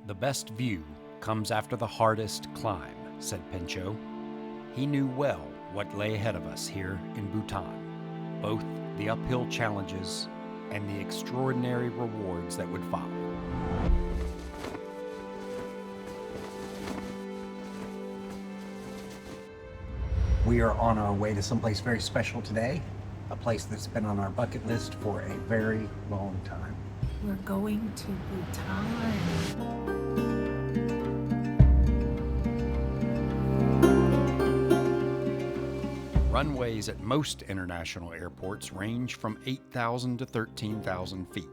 The best view comes after the hardest climb, said Pinchot. He knew well what lay ahead of us here in Bhutan, both the uphill challenges and the extraordinary rewards that would follow. We are on our way to someplace very special today, a place that's been on our bucket list for a very long time. We're going to Bhutan. Runways at most international airports range from 8,000 to 13,000 feet.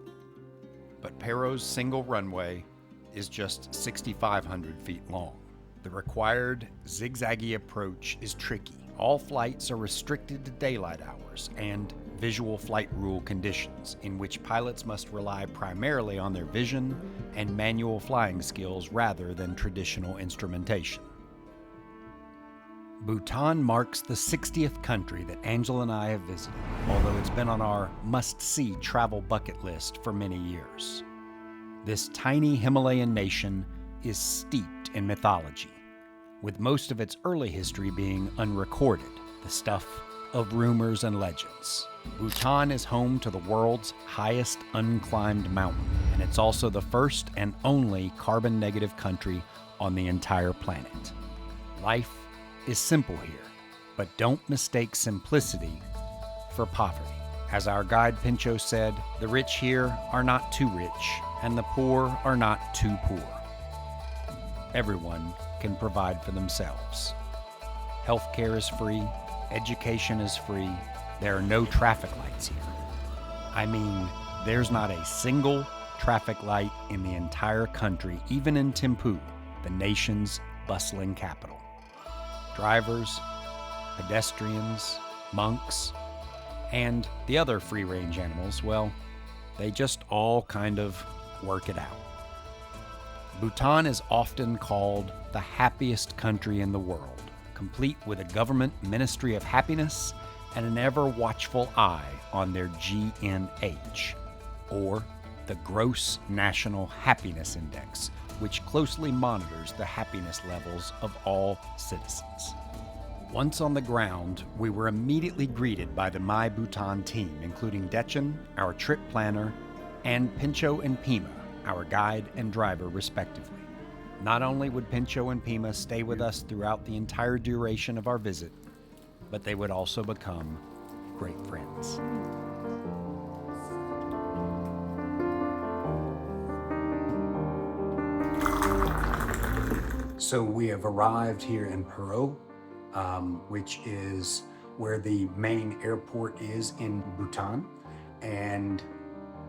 But Paro's single runway is just 6,500 feet long. The required zigzaggy approach is tricky. All flights are restricted to daylight hours and visual flight rule conditions, in which pilots must rely primarily on their vision and manual flying skills rather than traditional instrumentation. Bhutan marks the 60th country that Angela and I have visited, although it's been on our must-see travel bucket list for many years. This tiny Himalayan nation is steeped in mythology, with most of its early history being unrecorded, the stuff of rumors and legends. Bhutan is home to the world's highest unclimbed mountain, and it's also the first and only carbon-negative country on the entire planet. Life is simple here, but don't mistake simplicity for poverty. As our guide Pinchot said, the rich here are not too rich, and the poor are not too poor. Everyone can provide for themselves. Healthcare is free, education is free, there are no traffic lights here. I mean, there's not a single traffic light in the entire country, even in Thimphu, the nation's bustling capital. Drivers, pedestrians, monks, and the other free-range animals, well, they just all kind of work it out. Bhutan is often called the happiest country in the world, complete with a government ministry of happiness and an ever-watchful eye on their GNH, or the Gross National Happiness Index, which closely monitors the happiness levels of all citizens. Once on the ground, we were immediately greeted by the My Bhutan team, including Dechen, our trip planner, and Pinchot and Pima, our guide and driver respectively. Not only would Pinchot and Pima stay with us throughout the entire duration of our visit, but they would also become great friends. So we have arrived here in Paro, which is where the main airport is in Bhutan. And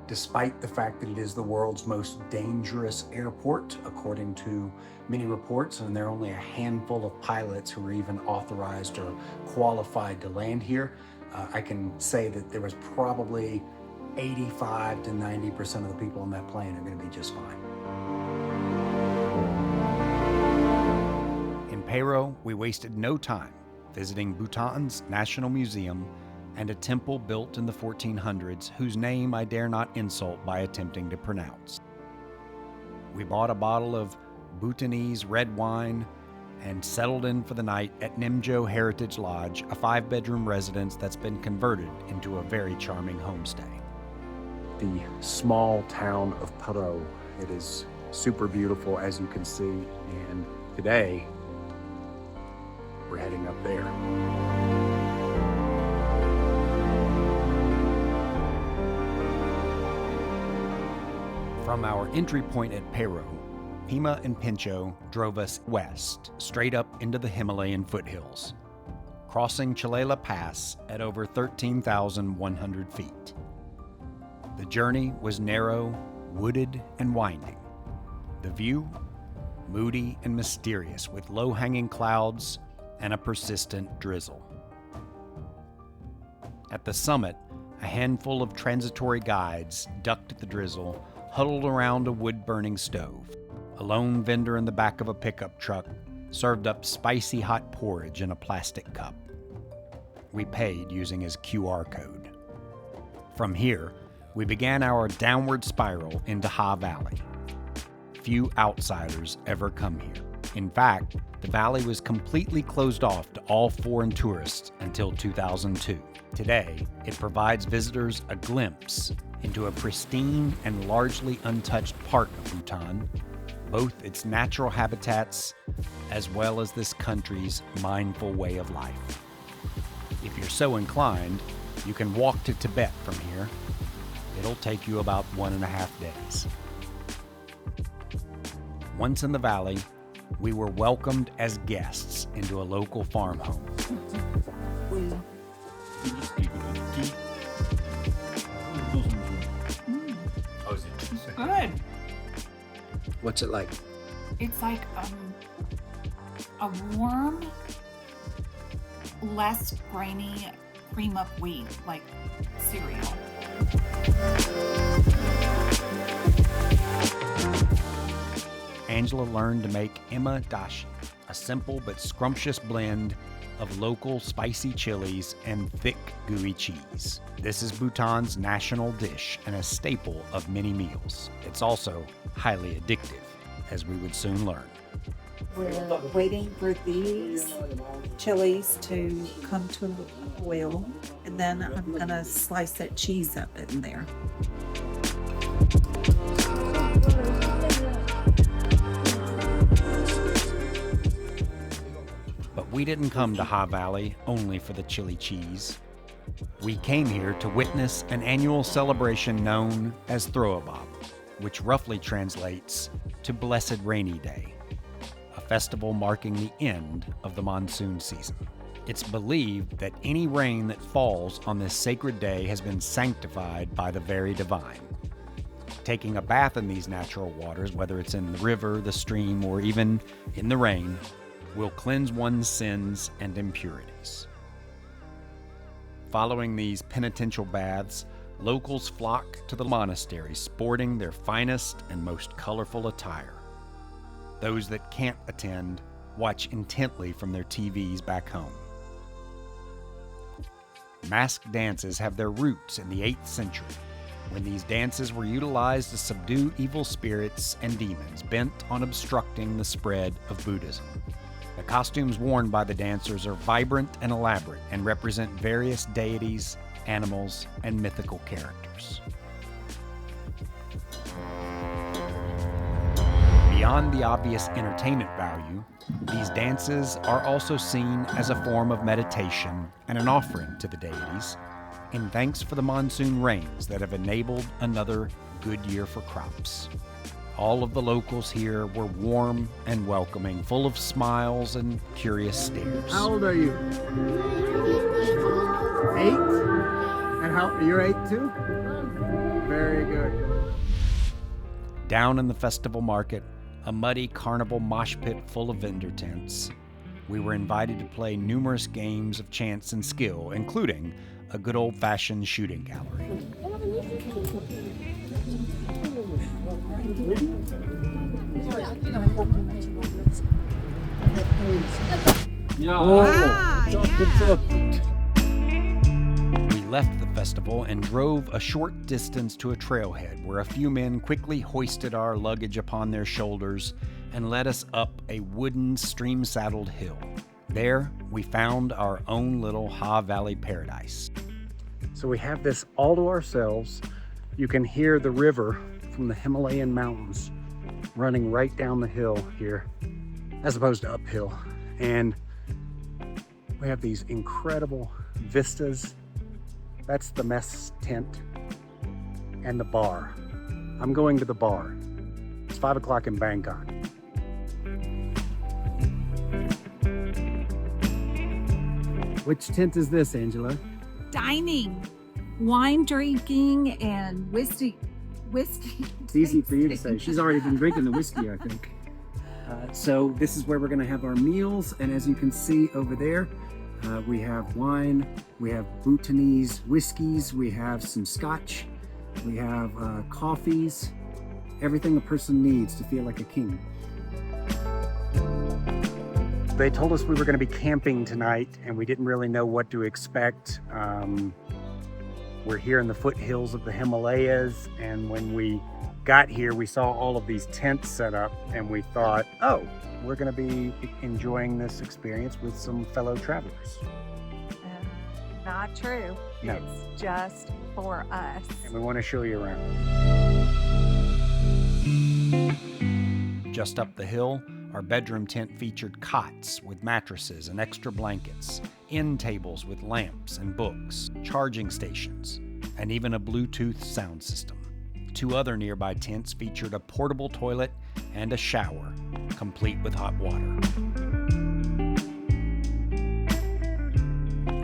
despite the fact that it is the world's most dangerous airport, according to many reports, and there are only a handful of pilots who are even authorized or qualified to land here, I can say that there was probably 85 to 90% of the people on that plane are going to be just fine. In Paro, we wasted no time visiting Bhutan's National Museum and a temple built in the 1400s whose name I dare not insult by attempting to pronounce. We bought a bottle of Bhutanese red wine and settled in for the night at Nimjo Heritage Lodge, a 5-bedroom residence that's been converted into a very charming homestay. The small town of Paro, it is super beautiful, as you can see, and today we're heading up there. From our entry point at Paro, Pima and Pinchot drove us west, straight up into the Himalayan foothills, crossing Chelela Pass at over 13,100 feet. The journey was narrow, wooded, and winding. The view, moody and mysterious, with low-hanging clouds and a persistent drizzle. At the summit, a handful of transitory guides ducked the drizzle, huddled around a wood-burning stove. A lone vendor in the back of a pickup truck served up spicy hot porridge in a plastic cup. We paid using his QR code. From here, we began our downward spiral into Haa Valley. few outsiders ever come here. In fact, the valley was completely closed off to all foreign tourists until 2002. Today, it provides visitors a glimpse into a pristine and largely untouched part of Bhutan, both its natural habitats as well as this country's mindful way of life. If you're so inclined, you can walk to Tibet from here. It'll take you about 1.5 days. Once in the valley, we were welcomed as guests into a local farm home. Good. What's it like? It's like a warm, less grainy cream of wheat, like cereal. Angela learned to make Ema Datshi, a simple but scrumptious blend of local spicy chilies and thick, gooey cheese. This is Bhutan's national dish and a staple of many meals. It's also highly addictive, as we would soon learn. We're waiting for these chilies to come to a boil, and then I'm gonna slice that cheese up in there. But we didn't come to Haa Valley only for the chili cheese. We came here to witness an annual celebration known as Thrue-Bab, which roughly translates to Blessed Rainy Day, a festival marking the end of the monsoon season. It's believed that any rain that falls on this sacred day has been sanctified by the very divine. Taking a bath in these natural waters, whether it's in the river, the stream, or even in the rain, will cleanse one's sins and impurities. Following these penitential baths, locals flock to the monastery, sporting their finest and most colorful attire. Those that can't attend watch intently from their TVs back home. Masked dances have their roots in the 8th century, when these dances were utilized to subdue evil spirits and demons bent on obstructing the spread of Buddhism. The costumes worn by the dancers are vibrant and elaborate and represent various deities, animals, and mythical characters. Beyond the obvious entertainment value, these dances are also seen as a form of meditation and an offering to the deities, in thanks for the monsoon rains that have enabled another good year for crops. All of the locals here were warm and welcoming, full of smiles and curious stares. How old are you? 8? And you're 8 too? Very good. Down in the festival market, a muddy carnival mosh pit full of vendor tents, we were invited to play numerous games of chance and skill, including a good old-fashioned shooting gallery. We left the festival and drove a short distance to a trailhead where a few men quickly hoisted our luggage upon their shoulders and led us up a wooden stream-saddled hill. There, we found our own little Haa Valley Paradise. So we have this all to ourselves. You can hear the river from the Himalayan mountains running right down the hill here, as opposed to uphill. And we have these incredible vistas. That's the mess tent and the bar. I'm going to the bar. It's 5 o'clock in Bangkok. Which tent is this, Angela? Dining, wine drinking, and whiskey. It's easy for you to say. She's already been drinking the whiskey, I think. So this is where we're going to have our meals. And as you can see over there, we have wine, we have Bhutanese whiskeys, we have some scotch, we have coffees, everything a person needs to feel like a king. They told us we were going to be camping tonight, and we didn't really know what to expect. We're here in the foothills of the Himalayas, and when we got here, we saw all of these tents set up, and we thought, oh, we're going to be enjoying this experience with some fellow travelers. Not true. No. It's just for us. And we want to show you around. Just up the hill, our bedroom tent featured cots with mattresses and extra blankets, end tables with lamps and books, charging stations, and even a Bluetooth sound system. 2 other nearby tents featured a portable toilet and a shower, complete with hot water.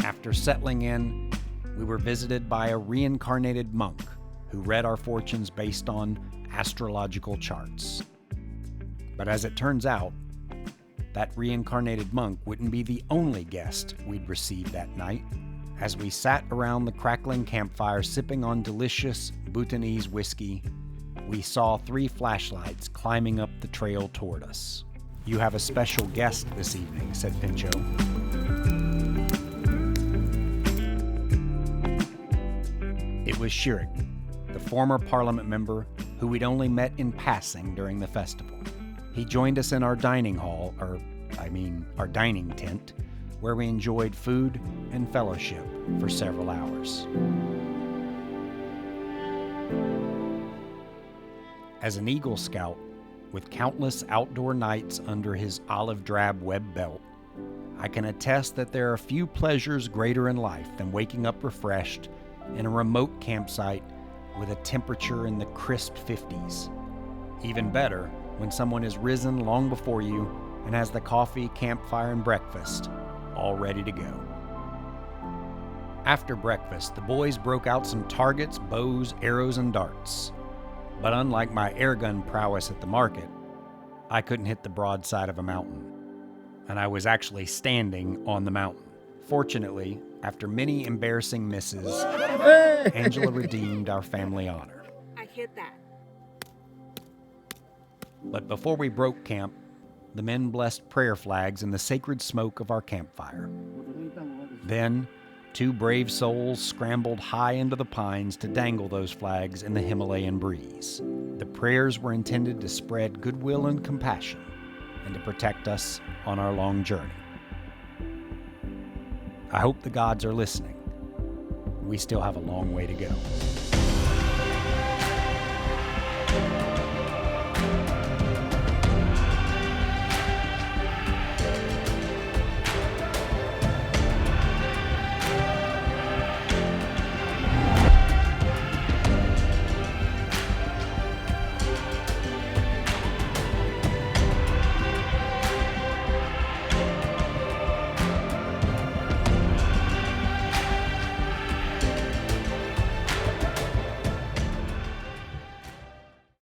After settling in, we were visited by a reincarnated monk who read our fortunes based on astrological charts. But as it turns out, that reincarnated monk wouldn't be the only guest we'd received that night. As we sat around the crackling campfire sipping on delicious Bhutanese whiskey, we saw 3 flashlights climbing up the trail toward us. "You have a special guest this evening," said Pincho. It was Shirik, the former parliament member who we'd only met in passing during the festival. He joined us in our dining hall, our dining tent, where we enjoyed food and fellowship for several hours. As an Eagle Scout, with countless outdoor nights under his olive drab web belt, I can attest that there are few pleasures greater in life than waking up refreshed in a remote campsite with a temperature in the crisp 50s. Even better, when someone has risen long before you and has the coffee, campfire, and breakfast all ready to go. After breakfast, the boys broke out some targets, bows, arrows, and darts. But unlike my airgun prowess at the market, I couldn't hit the broadside of a mountain. And I was actually standing on the mountain. Fortunately, after many embarrassing misses, Angela redeemed our family honor. I hit that. But before we broke camp, the men blessed prayer flags in the sacred smoke of our campfire. Then, 2 brave souls scrambled high into the pines to dangle those flags in the Himalayan breeze. The prayers were intended to spread goodwill and compassion and to protect us on our long journey. I hope the gods are listening. We still have a long way to go.